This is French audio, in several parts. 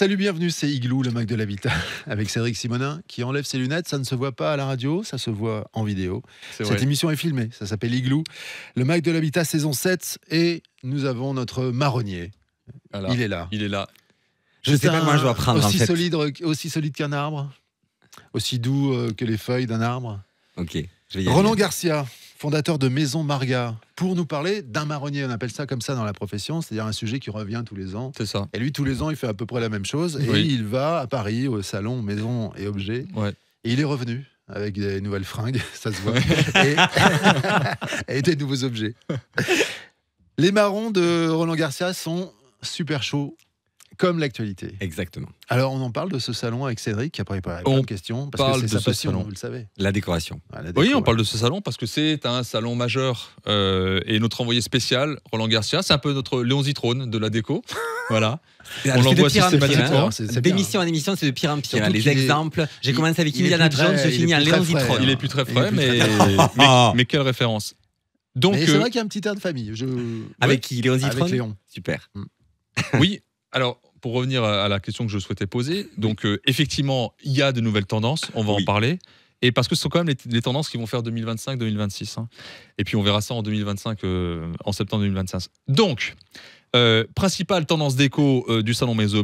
Salut, bienvenue, c'est Igloo, le Mac de l'Habitat, avec Cédric Simonin, qui enlève ses lunettes. Ça ne se voit pas à la radio, ça se voit en vidéo. Cette émission est filmée, ça s'appelle Igloo, le Mac de l'Habitat, saison 7, et nous avons notre marronnier. Voilà. Il est là. Il est là. Je ne sais pas comment je dois prendre, aussi en fait. solide qu'un arbre, aussi doux que les feuilles d'un arbre. Ok, je vais y aller. Roland Garcia, fondateur de Maison Marga, pour nous parler d'un marronnier. On appelle ça comme ça dans la profession, c'est-à-dire un sujet qui revient tous les ans. C'est ça. Et lui, tous les ans, il fait à peu près la même chose. Et Oui. il va à Paris, au salon Maison et Objets. Ouais. Et il est revenu avec des nouvelles fringues, ça se voit, et des nouveaux objets. Les marrons de Roland Garcia sont super chauds, comme l'actualité. Exactement. Alors, on en parle de ce salon avec Cédric, qui a préparé plein de questions, parce parle que c'est de sa ce passion, salon. vous le savez. La décoration. Voilà, Oui, on parle de ce salon parce que c'est un salon majeur et notre envoyé spécial, Roland Garcia, c'est un peu notre Léon Zitrone de la déco. Voilà. On l'envoie systématiquement. D'émission en émission, c'est de pire en pire. Surtout Les qu'il est- exemples, j'ai commencé avec il est Indiana plus très- Jones, je il est finis à plus Léon très frais, Zitrone. hein. Il est plus très Il est frais, plus mais, très mais quelle référence. Donc, Mais c'est vrai qu'il y a un petit air de famille. Avec qui Léon Zitrone. Avec Léon. Super. oui, alors pour revenir à la question que je souhaitais poser, donc effectivement, il y a de nouvelles tendances, on va en parler. Et parce que ce sont quand même les tendances qui vont faire 2025-2026. Hein. Et puis on verra ça en 2025, en septembre 2025. Donc, principale tendance déco du salon Maison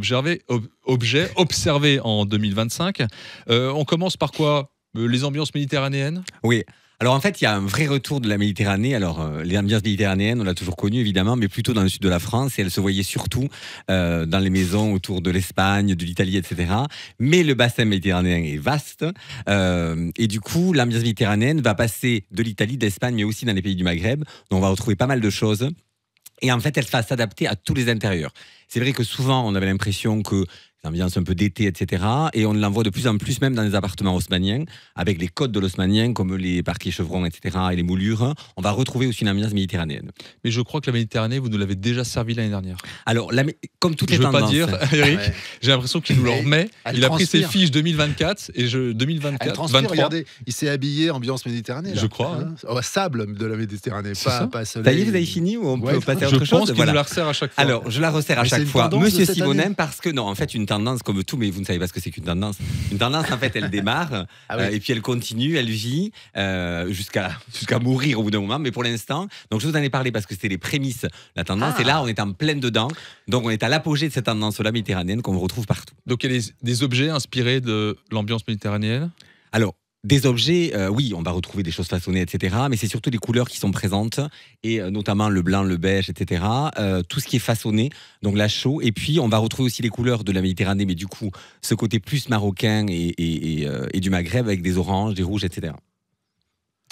Objets observée en 2025. On commence par quoi les ambiances méditerranéennes. Oui. Alors en fait, il y a un vrai retour de la Méditerranée. Alors les ambiances méditerranéennes, on l'a toujours connu évidemment, mais plutôt dans le sud de la France, et elle se voyait surtout dans les maisons autour de l'Espagne, de l'Italie, etc. Mais le bassin méditerranéen est vaste, et du coup, l'ambiance méditerranéenne va passer de l'Italie, d'Espagne, mais aussi dans les pays du Maghreb. Donc on va retrouver pas mal de choses. Et en fait, elle va s'adapter à tous les intérieurs. C'est vrai que souvent, on avait l'impression que l'ambiance un peu d'été, etc. Et on l'envoie de plus en plus même dans les appartements haussmanniens, avec les codes de l'haussmannien, comme les parquets chevrons, etc. et les moulures. On va retrouver aussi une ambiance méditerranéenne. Mais je crois que la Méditerranée, vous nous l'avez déjà servi l'année dernière. Alors, comme toutes je les veux tendances... pas dire, Eric, j'ai l'impression qu'il nous le remet. Il a pris ses transpire. fiches 2024 et 2024, Elle transpire, 23. regardez, il s'est habillé ambiance Méditerranée. Là. Je crois. Hein sable de la Méditerranée, C'est ça. pas soleil. Ça y est, vous avez fini ou on peut passer à Je autre chose? pense qu'il nous la resserre à chaque fois. Alors, je la resserre à Mais c'est chaque une fois. tendance Monsieur de cette Simonin, année. parce que, non, en fait, une tendance comme tout, mais vous ne savez pas ce que c'est qu'une tendance. Une tendance, en fait, elle démarre, et puis elle continue, elle vit, jusqu'à mourir au bout d'un moment. Mais pour l'instant, donc je vous en ai parlé parce que c'était les prémices de la tendance. Et là, on est en pleine dedans. Donc, on est à l'apogée de cette tendance-là méditerranéenne qu'on retrouve partout. Donc il y a des objets inspirés de l'ambiance méditerranéenne. Alors, des objets, oui, on va retrouver des choses façonnées, etc. Mais c'est surtout les couleurs qui sont présentes, et notamment le blanc, le beige, etc. Tout ce qui est façonné, donc la chaux. Et puis, on va retrouver aussi les couleurs de la Méditerranée, mais du coup, ce côté plus marocain et du Maghreb, avec des oranges, des rouges, etc.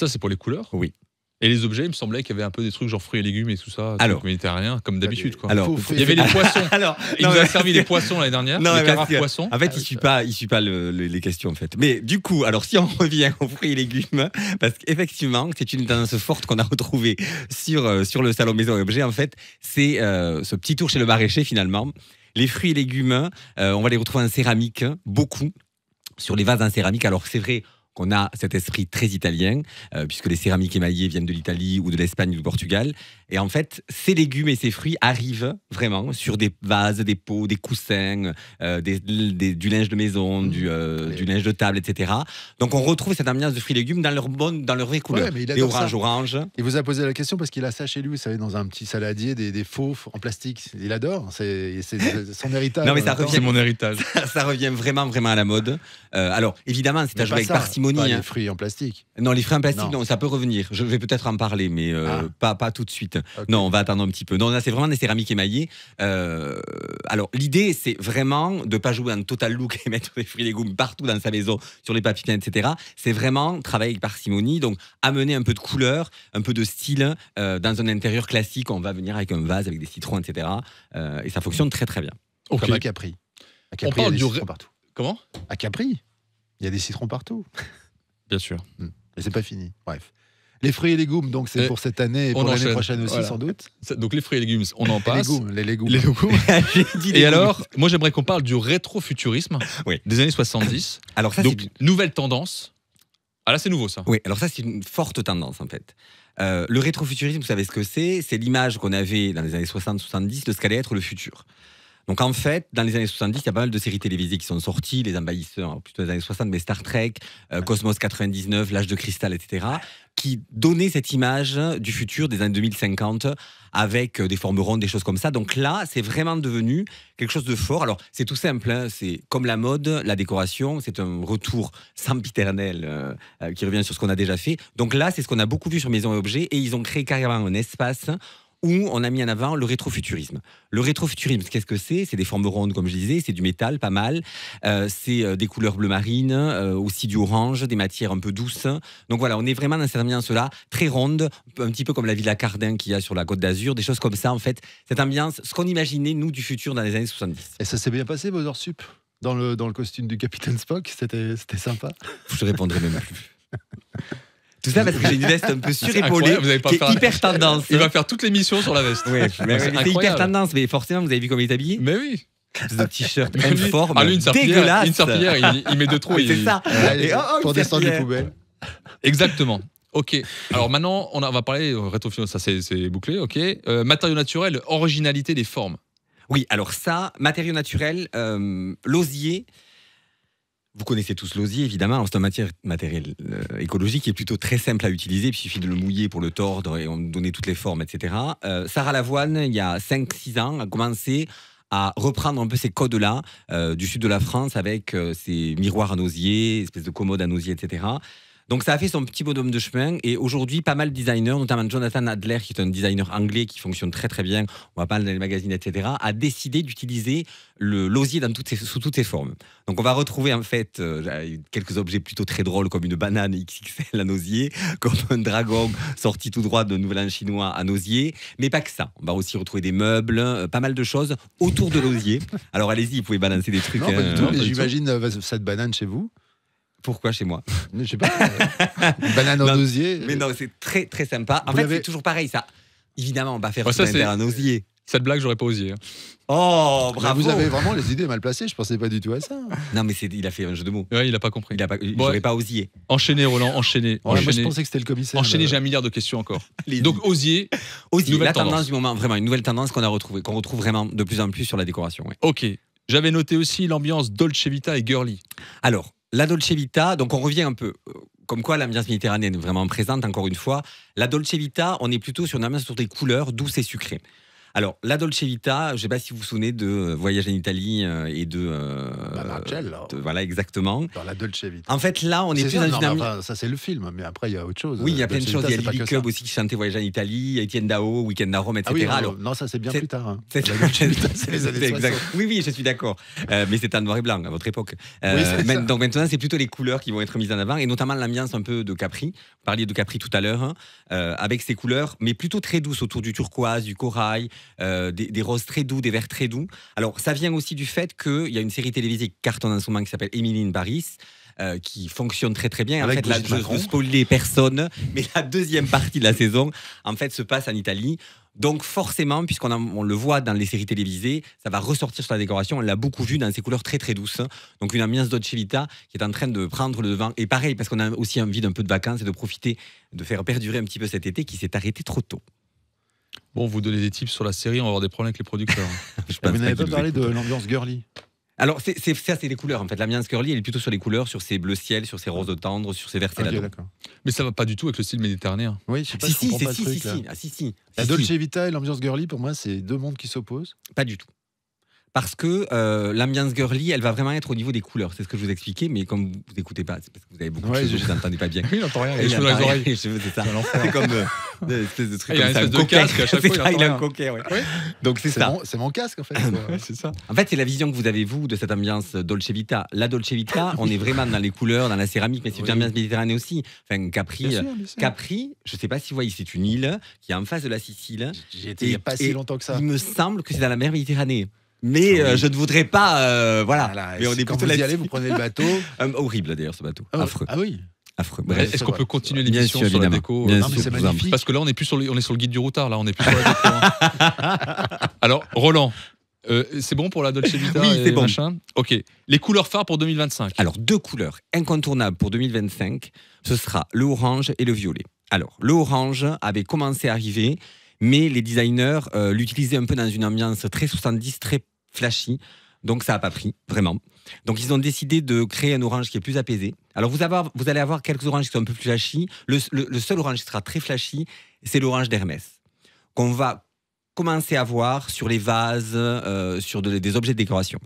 Ça, c'est pour les couleurs. Oui. Et les objets, il me semblait qu'il y avait un peu des trucs genre fruits et légumes et tout ça, Alors, trucs méditerranéens, comme d'habitude. Quoi. Alors, il y avait les poissons. Alors, Il nous a servi des poissons l'année dernière, Non, des mais carafes parce que, poissons. En fait, il suit pas les questions, en fait. Mais du coup, alors si on revient aux fruits et légumes, parce qu'effectivement, c'est une tendance forte qu'on a retrouvée sur le salon Maison et Objets, en fait, c'est ce petit tour chez le maraîcher, finalement. Les fruits et légumes, on va les retrouver en céramique, beaucoup, sur les vases en céramique. Alors, c'est vrai qu'on a cet esprit très italien, puisque les céramiques émaillées viennent de l'Italie ou de l'Espagne ou du Portugal. Et en fait, ces légumes et ces fruits arrivent vraiment sur des vases, des pots, des coussins, du linge de maison, du linge de table, etc. Donc on retrouve cette ambiance de fruits et légumes dans leur vraie couleur. Ouais, des orange. Il vous a posé la question parce qu'il a ça chez lui, vous savez, dans un petit saladier, des faux en plastique. Il adore, c'est son héritage. Non, mais ça C'est mon héritage. Ça revient vraiment, vraiment à la mode. Alors, évidemment, c'est à jouer avec parcimonie. Pas hein. les fruits en plastique. Non, les fruits en plastique, Non. non, ça peut revenir. Je vais peut-être en parler, mais pas tout de suite. Okay. Non, on va attendre un petit peu. Non, là, c'est vraiment des céramiques émaillées. Alors, l'idée, c'est vraiment de ne pas jouer un total look et mettre des fruits et légumes partout dans sa maison, sur les papiers peints, etc. C'est vraiment travailler avec parcimonie, donc amener un peu de couleur, un peu de style dans un intérieur classique. On va venir avec un vase, avec des citrons, etc. Et ça fonctionne très, très bien. Comme à Capri. À Capri, parle il y a des du citrons partout. Comment? À Capri, il y a des citrons partout. Bien sûr. Et c'est pas fini. Bref. Les fruits et légumes, donc c'est pour cette année et pour l'année prochaine aussi, sans doute. Donc les fruits et légumes, on en passe. Les légumes. Et alors, moi j'aimerais qu'on parle du rétrofuturisme des années 70. Alors ça, donc nouvelle tendance. Ah là, c'est nouveau ça. Oui, alors ça, c'est une forte tendance en fait. Le rétrofuturisme, vous savez ce que c'est? C'est l'image qu'on avait dans les années 60-70 de ce qu'allait être le futur. Donc en fait, dans les années 70, il y a pas mal de séries télévisées qui sont sorties, Les Envahisseurs, plutôt les années 60, mais Star Trek, Cosmos 99, L'Âge de Cristal, etc., qui donnaient cette image du futur des années 2050 avec des formes rondes, des choses comme ça. Donc là, c'est vraiment devenu quelque chose de fort. Alors, c'est tout simple, hein, c'est comme la mode, la décoration, c'est un retour sempiternel qui revient sur ce qu'on a déjà fait. Donc là, c'est ce qu'on a beaucoup vu sur Maison et Objets, et ils ont créé carrément un espace où on a mis en avant le rétrofuturisme. Le rétrofuturisme, qu'est-ce que c'est ? C'est des formes rondes, comme je disais, c'est du métal, pas mal. C'est des couleurs bleu marine, aussi du orange, des matières un peu douces. Donc voilà, on est vraiment dans cette ambiance-là, très ronde, un petit peu comme la Villa Cardin qu'il y a sur la Côte d'Azur, des choses comme ça, en fait. Cette ambiance, ce qu'on imaginait, nous, du futur dans les années 70. Et ça s'est bien passé, vos heures sup dans le costume du Capitaine Spock, c'était sympa. Je répondrai même plus. Tout ça parce que j'ai une veste un peu surépaulée, qui est hyper tendance. Il va faire toute l'émission sur la veste. Oui, c'est hyper tendance, mais forcément, vous avez vu comment il est habillé ? Mais oui. De t-shirt informe, lui, une dégueulasse. Une serpillière, il met de trop. C'est ça. Pour descendre les poubelles. Exactement. Ok. Alors maintenant, on va parler rétrofuturisme, ça c'est bouclé. Ok. Matériaux naturels, originalité des formes. Oui, alors ça, matériaux naturels, l'osier. Vous connaissez tous l'osier, évidemment. C'est un matériel écologique qui est plutôt très simple à utiliser. Il suffit de le mouiller pour le tordre et on donner toutes les formes, etc. Sarah Lavoine, il y a 5-6 ans, a commencé à reprendre un peu ces codes-là du sud de la France avec ces miroirs en osier, espèces de commodes en osier, etc. Donc ça a fait son petit bonhomme de chemin, et aujourd'hui pas mal de designers, notamment Jonathan Adler qui est un designer anglais qui fonctionne très très bien, on va parler dans les magazines, etc., a décidé d'utiliser l'osier sous toutes ses formes. Donc on va retrouver en fait quelques objets plutôt très drôles comme une banane XXL en osier, comme un dragon sorti tout droit de Nouvel An chinois en osier, mais pas que ça. On va aussi retrouver des meubles, pas mal de choses autour de l'osier. Alors allez-y, vous pouvez balancer des trucs. Non, pas du tout, mais j'imagine cette banane chez vous. Pourquoi chez moi ? Je sais pas. Une banane en osier. Mais non, c'est très très sympa. En fait, c'est toujours pareil, ça. Évidemment, on va faire ça, un osier. Cette blague, j'aurais pas osé. Oh, bravo. Vous avez vraiment les idées mal placées. Je pensais pas du tout à ça. Non, mais il a fait un jeu de mots. Ouais, il a pas compris. J'aurais pas osier. Enchaînez, Roland. Enchaînez. Moi, je pensais que c'était le commissaire. Enchaînez, j'ai un milliard de questions encore. Donc osier. La tendance du moment, vraiment une nouvelle tendance qu'on retrouve vraiment de plus en plus sur la décoration. Ouais. Ok. J'avais noté aussi l'ambiance Dolce Vita et girly. Alors, la Dolce Vita, donc on revient un peu, comme quoi l'ambiance méditerranéenne est vraiment présente, encore une fois. La Dolce Vita, on est plutôt sur une ambiance sur des couleurs douces et sucrées. Alors, la Dolce Vita, je ne sais pas si vous vous souvenez de Voyage en Italie et de... Marcello. Voilà, exactement. Dans la Dolce Vita. En fait, là, on est plus dans une ambiance... Enfin, ça, c'est le film, mais après, il y a autre chose. Oui, il y a plein de choses. Il y a Lily Club ça. aussi qui chantait Voyage en Italie, Etienne Dao, Week-end à Rome, etc. Ah oui, alors, non, ça, c'est bien plus tard. Hein. C'est les années 60. Oui, je suis d'accord. Mais c'était en noir et blanc à votre époque. Donc maintenant, c'est plutôt les couleurs qui vont être mises en avant, et notamment l'ambiance un peu de Capri. Vous parliez de Capri tout à l'heure, avec ces couleurs, mais plutôt très douces autour du turquoise, du corail, des roses très doux, des verts très doux. Alors, ça vient aussi du fait qu'il y a une série télévisée qui cartonne en ce moment qui s'appelle Emily in Paris, qui fonctionne très très bien. En fait, là, je ne spoiler personne, mais la deuxième partie de la saison, en fait, se passe en Italie. Donc forcément, puisqu'on le voit dans les séries télévisées, ça va ressortir sur la décoration. On l'a beaucoup vu dans ces couleurs très très douces. Donc une ambiance Dolce Vita qui est en train de prendre le devant. Et pareil, parce qu'on a aussi envie d'un peu de vacances et de profiter, de faire perdurer un petit peu cet été qui s'est arrêté trop tôt. Bon, vous donnez des tips sur la série, on va avoir des problèmes avec les producteurs. Vous n'avez pas parlé de l'ambiance girly. Alors, c'est les couleurs, en fait. L'ambiance girly, elle est plutôt sur les couleurs, sur ces bleus ciel, sur ces roses de tendre, sur ces verts céladons. Mais ça va pas du tout avec le style méditerranéen. Oui, je sais pas si comprends pas le truc. Si. La Dolce Vita et l'ambiance girly, pour moi, c'est deux mondes qui s'opposent. Pas du tout. Parce que l'ambiance girly, elle va vraiment être au niveau des couleurs. C'est ce que je vous expliquais, mais comme vous n'écoutez pas, c'est parce que vous avez beaucoup de choses, vous n'entendez pas bien. Oui, il n'entend rien. Il a les oreilles. C'est ça. C'est comme une espèce de truc. Il y a une espèce de casque à chaque fois. Il a un coquet, ouais. Donc c'est ça. C'est mon casque, en fait. C'est ça. En fait, c'est la vision que vous avez, vous, de cette ambiance Dolce Vita. La Dolce Vita, on est vraiment dans les couleurs, dans la céramique, mais c'est une ambiance méditerranéenne aussi. Enfin, Capri, bien sûr. Capri, je ne sais pas si vous voyez, c'est une île qui est en face de la Sicile. J'y étais il n'y a pas si longtemps que ça. Il me semble que c'est dans la mer Méditerranée. Mais je ne voudrais pas, voilà. Mais on est quand vous y allez, vous prenez le bateau. Horrible d'ailleurs ce bateau. Affreux. Ah oui. Affreux. Est-ce qu'on peut continuer l'émission sur la déco? Bien sûr, c'est magnifique. Parce que là, on est sur le guide du routard. Là, on est plus sur la déco. Alors, Roland, c'est bon pour la Dolce Vita? Oui, c'est bon. Machin. Ok. Les couleurs phares pour 2025. Alors, deux couleurs incontournables pour 2025, ce sera le orange et le violet. Alors, le orange avait commencé à arriver, mais les designers l'utilisaient un peu dans une ambiance très 70, très flashy. Donc ça n'a pas pris, vraiment. Donc ils ont décidé de créer un orange qui est plus apaisé. Alors vous allez avoir quelques oranges qui sont un peu plus flashy. Le seul orange qui sera très flashy, c'est l'orange d'Hermès, qu'on va commencer à voir sur les vases, sur des objets de décoration.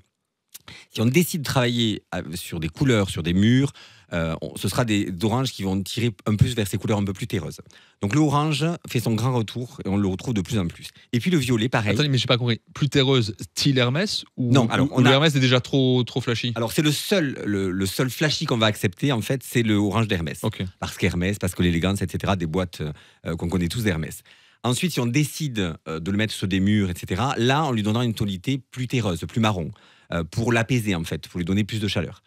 Si on décide de travailler sur des couleurs, sur des murs, ce sera des oranges qui vont tirer un peu vers ces couleurs un peu plus terreuses. Donc le orange fait son grand retour et on le retrouve de plus en plus. Et puis le violet, pareil. Attendez, mais j'ai pas compris. Plus terreuse, style Hermès ou non, alors le Hermès est déjà trop flashy. Alors c'est le seul flashy qu'on va accepter en fait, c'est le orange d'Hermès. Okay. Parce que l'élégance, etc. Des boîtes qu'on connaît tous d'Hermès. Ensuite, si on décide de le mettre sur des murs, etc. Là, on lui donnera une tonalité plus terreuse, plus marron. Pour l'apaiser en fait, pour lui donner plus de chaleur.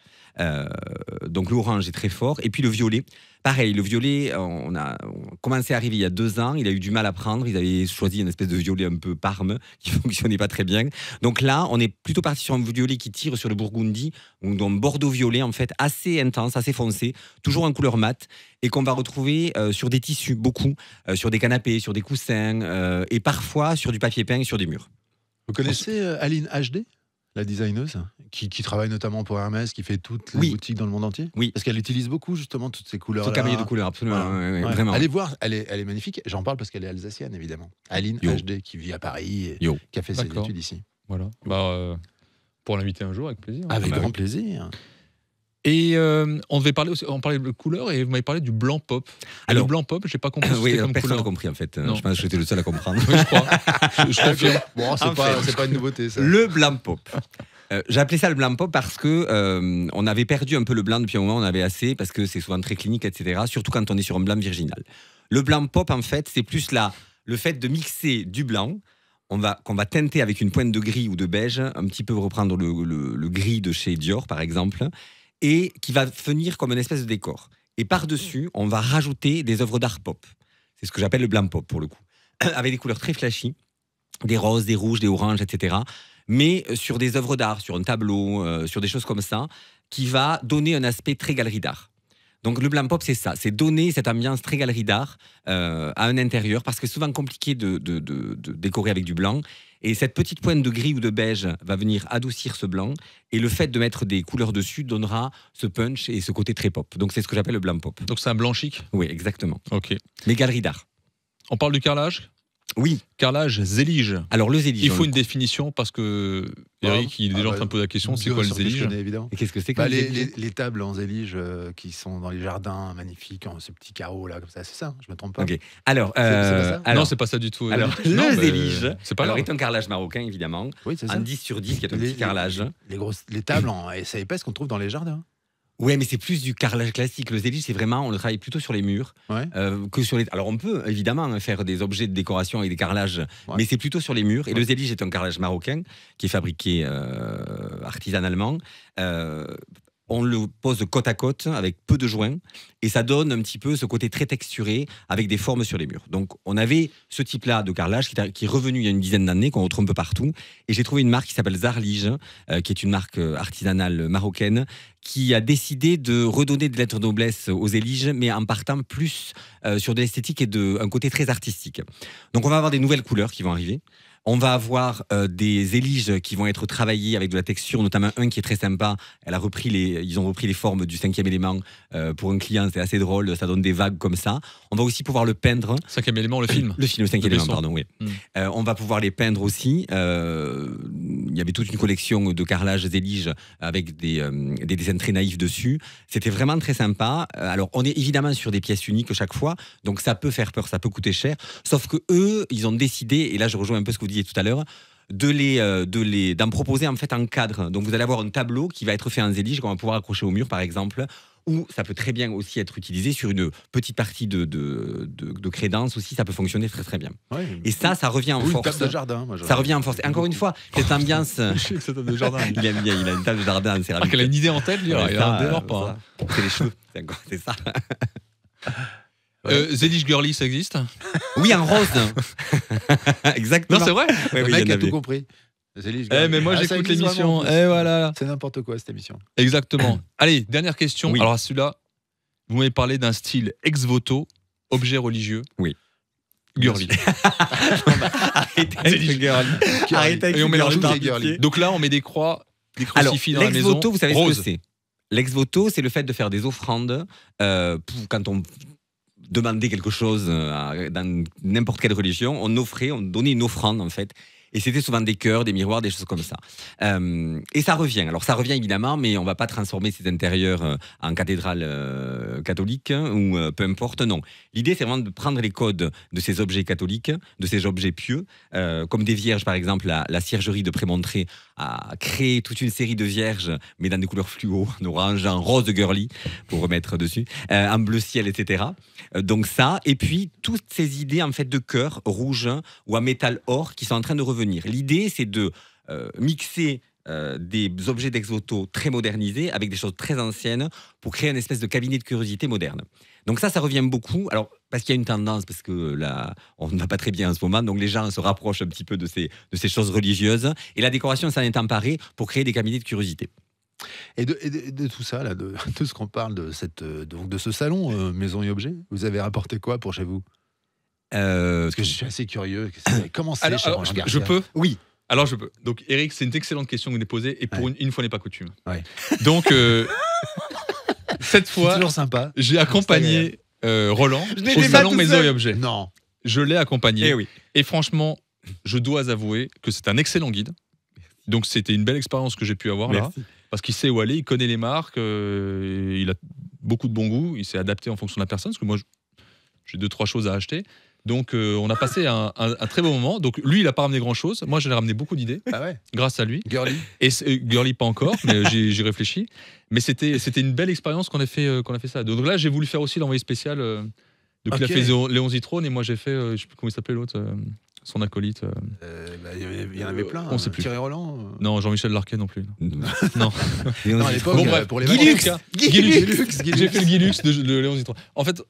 Donc l'orange est très fort. Et puis le violet, pareil, le violet, on a commencé à arriver il y a 2 ans, il a eu du mal à prendre, ils avaient choisi une espèce de violet un peu parme qui ne fonctionnait pas très bien. Donc là, on est plutôt parti sur un violet qui tire sur le burgundy, donc un bordeaux-violet en fait, assez intense, assez foncé, toujours en couleur mate, et qu'on va retrouver sur des tissus, beaucoup, sur des canapés, sur des coussins, et parfois sur du papier peint et sur des murs. Vous connaissez Aline HD ? La designeuse, qui travaille notamment pour Hermès, qui fait toutes les boutiques dans le monde entier. Oui. Parce qu'elle utilise beaucoup justement toutes ces couleurs-là. Tout camélie de couleurs, absolument. Voilà. Ouais. Vraiment. Allez voir, elle est magnifique. J'en parle parce qu'elle est alsacienne, évidemment. Aline HD, qui vit à Paris et qui a fait ses études ici. Voilà. Pour l'inviter un jour, avec plaisir. Avec grand plaisir. Et on parlait de couleur et vous m'avez parlé du blanc pop. Alors, le blanc pop, j'ai pas compris. Oui, personne n'a compris en fait. Non. Je pense que j'étais le seul à comprendre. Oui, je crois. je confirme. Bon, c'est pas une nouveauté ça. Le blanc pop. J'ai appelé ça le blanc pop parce que on avait perdu un peu le blanc depuis un moment, on avait assez, parce que c'est souvent très clinique, etc. Surtout quand on est sur un blanc virginal. Le blanc pop, en fait, c'est plus le fait de mixer du blanc qu'on va teinter avec une pointe de gris ou de beige, un petit peu reprendre le gris de chez Dior, par exemple, et qui va venir comme une espèce de décor. Et par-dessus, on va rajouter des œuvres d'art pop. C'est ce que j'appelle le blanc pop, pour le coup. Avec des couleurs très flashy, des roses, des rouges, des oranges, etc. Mais sur des œuvres d'art, sur un tableau, sur des choses comme ça, qui va donner un aspect très galerie d'art. Donc le blanc pop, c'est ça, c'est donner cette ambiance très galerie d'art à un intérieur, parce que c'est souvent compliqué de décorer avec du blanc. Et cette petite pointe de gris ou de beige va venir adoucir ce blanc. Et le fait de mettre des couleurs dessus donnera ce punch et ce côté très pop. Donc c'est ce que j'appelle le blanc pop. Donc c'est un blanc chic ? Oui, exactement. Ok. Les galeries d'art. On parle du carrelage ? Oui. Carrelage zélige. Alors le zélige. Il faut une définition parce que Eric, il est déjà en train de poser la question, c'est quoi le zélige ? Et qu'est-ce que c'est que les tables en zélige qui sont dans les jardins magnifiques, en ce petit carreau là, comme ça, c'est ça, je me trompe pas. Ok. Alors, non, c'est pas ça du tout. Alors le zélige, c'est pas est un carrelage marocain évidemment. Oui, c'est ça. Un 10 sur 10 qui est un petit carrelage. Les tables en ça épaisse qu'on trouve dans les jardins. Ouais, mais c'est plus du carrelage classique. Le zélige, c'est vraiment, on le travaille plutôt sur les murs que sur les. Alors, on peut évidemment faire des objets de décoration avec des carrelages, mais c'est plutôt sur les murs. Et le zélige est un carrelage marocain qui est fabriqué artisanalement. On le pose côte à côte avec peu de joints et ça donne un petit peu ce côté très texturé avec des formes sur les murs. Donc on avait ce type-là de carrelage qui est revenu il y a une dizaine d'années, qu'on retrouve un peu partout. Et j'ai trouvé une marque qui s'appelle Zarlige, qui est une marque artisanale marocaine, qui a décidé de redonner des lettres de noblesse aux zéliges, mais en partant plus sur de l'esthétique et un côté très artistique. Donc on va avoir des nouvelles couleurs qui vont arriver. On va avoir des zéliges qui vont être travaillés avec de la texture, notamment un qui est très sympa. Ils ont repris les formes du 5e élément pour un client, c'est assez drôle, ça donne des vagues comme ça. On va aussi pouvoir le peindre. 5e élément, le film. Le 5e élément, pardon, oui. On va pouvoir les peindre aussi. Il y avait toute une collection de carrelages zéliges avec des dessins très naïfs dessus. C'était vraiment très sympa. Alors, on est évidemment sur des pièces uniques chaque fois, donc ça peut faire peur, ça peut coûter cher. Sauf que eux, ils ont décidé, et là je rejoins un peu ce que vous disiez tout à l'heure, d'en proposer en fait en cadre. Donc vous allez avoir un tableau qui va être fait en zélige qu'on va pouvoir accrocher au mur par exemple, ou ça peut très bien aussi être utilisé sur une petite partie de crédence aussi, ça peut fonctionner très très bien. Ouais, et ça revient en force. Une table de jardin. Moi, ça revient en force. Encore une fois, cette ambiance. Cette table de jardin. Il aime bien, il a une table de jardin en céramique. Il a une idée en tête, lui. Il a un délire pas. C'est les cheveux, c'est ça. Zélige girly, ça existe ? Oui, en rose. Exactement. Non, c'est vrai. Le mec a tout compris. Mais moi j'écoute l'émission. Et voilà. C'est n'importe quoi cette émission. Exactement. Allez, dernière question. Oui. Alors celui-là, vous m'avez parlé d'un style ex voto, objet religieux. Oui. Girly. Arrêtez avec le girly. Arrêtez avec Et on le mélange girly. tout. girly. Donc là, on met des croix, des Alors, crucifix dans la maison. l'ex-voto, vous savez rose. ce que c'est? L'ex-voto, c'est le fait de faire des offrandes quand on demandait quelque chose dans n'importe quelle religion, on donnait une offrande en fait. Et c'était souvent des cœurs, des miroirs, des choses comme ça. Et ça revient. Alors ça revient évidemment, mais on ne va pas transformer ces intérieurs en cathédrale catholique ou peu importe, non. L'idée, c'est vraiment de prendre les codes de ces objets catholiques, de ces objets pieux, comme des vierges par exemple, la ciergerie de Prémontré a créé toute une série de vierges, mais dans des couleurs fluo, en orange, en rose girly, pour remettre dessus, en bleu ciel, etc. Donc ça, et puis toutes ces idées en fait de cœur rouge ou à métal or qui sont en train de revenir. L'idée, c'est de mixer des objets d'ex-voto très modernisés avec des choses très anciennes pour créer une espèce de cabinet de curiosité moderne. Donc ça revient beaucoup. Alors, parce qu'il y a une tendance, parce que là, on ne va pas très bien en ce moment, donc les gens se rapprochent un petit peu de ces choses religieuses. Et la décoration s'en est emparée pour créer des cabinets de curiosité. Et de tout ça, là, de ce qu'on parle de ce salon Maison et Objets, vous avez rapporté quoi pour chez vous? Parce que je suis assez curieux. Comment c'est chez Roland Garcia? Je peux? Oui. Alors je peux. Donc Eric, c'est une excellente question que vous avez posée et pour une fois n'est pas coutume. Ouais. Donc cette C'est fois, toujours sympa. j'ai accompagné Roland au pas salon tout Maison seul. et Objets. Non. Je l'ai accompagné. Eh oui. Et franchement, je dois avouer que c'est un excellent guide. Donc c'était une belle expérience que j'ai pu avoir là. Merci. Parce qu'il sait où aller, il connaît les marques, il a beaucoup de bon goût, il s'est adapté en fonction de la personne. Parce que moi, j'ai 2-3 choses à acheter. Donc on a passé un très bon moment. Donc lui, il n'a pas ramené grand-chose. Moi, j'ai ramené beaucoup d'idées. Ah ouais. Grâce à lui. Girly. Et Girly pas encore, mais j'y réfléchis. Mais c'était une belle expérience qu'on a fait ça. Donc là, j'ai voulu faire aussi l'envoyé spécial. Donc il a Ok. fait Léon Zitrone et moi j'ai fait, je sais plus comment il s'appelait l'autre, son acolyte. Il y en avait plein. On sait plus. Thierry Roland. Non, Jean-Michel Larquet non plus. Non. Non, à l'époque, Bon, bref, pour les Guilux. vacances. Guilux. J'ai fait le Guilux de Léon Zitrone. En fait,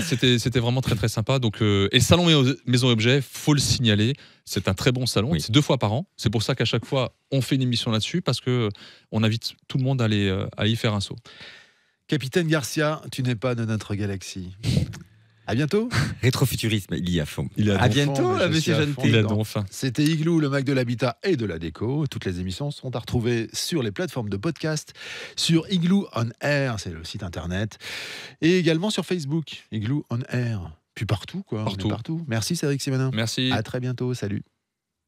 c'était vraiment très très sympa. Donc, et salon Maison et Objets, faut le signaler, c'est un très bon salon. Oui. C'est 2 fois par an. C'est pour ça qu'à chaque fois, on fait une émission là-dessus parce que on invite tout le monde à aller y faire un saut. Capitaine Garcia, tu n'es pas de notre galaxie. À bientôt. Rétrofuturisme, il y a fond. Il a À à fond, bientôt, mais je monsieur suis à Jeanneté. fond. Il a dedans. donc faim. C'était Igloo, le Mac de l'habitat et de la déco. Toutes les émissions sont à retrouver sur les plateformes de podcast, sur Igloo on Air, c'est le site internet, et également sur Facebook, Igloo on Air. Puis partout, quoi. On est Partout. partout. Merci Cédric Simonin. Merci. À très bientôt. Salut.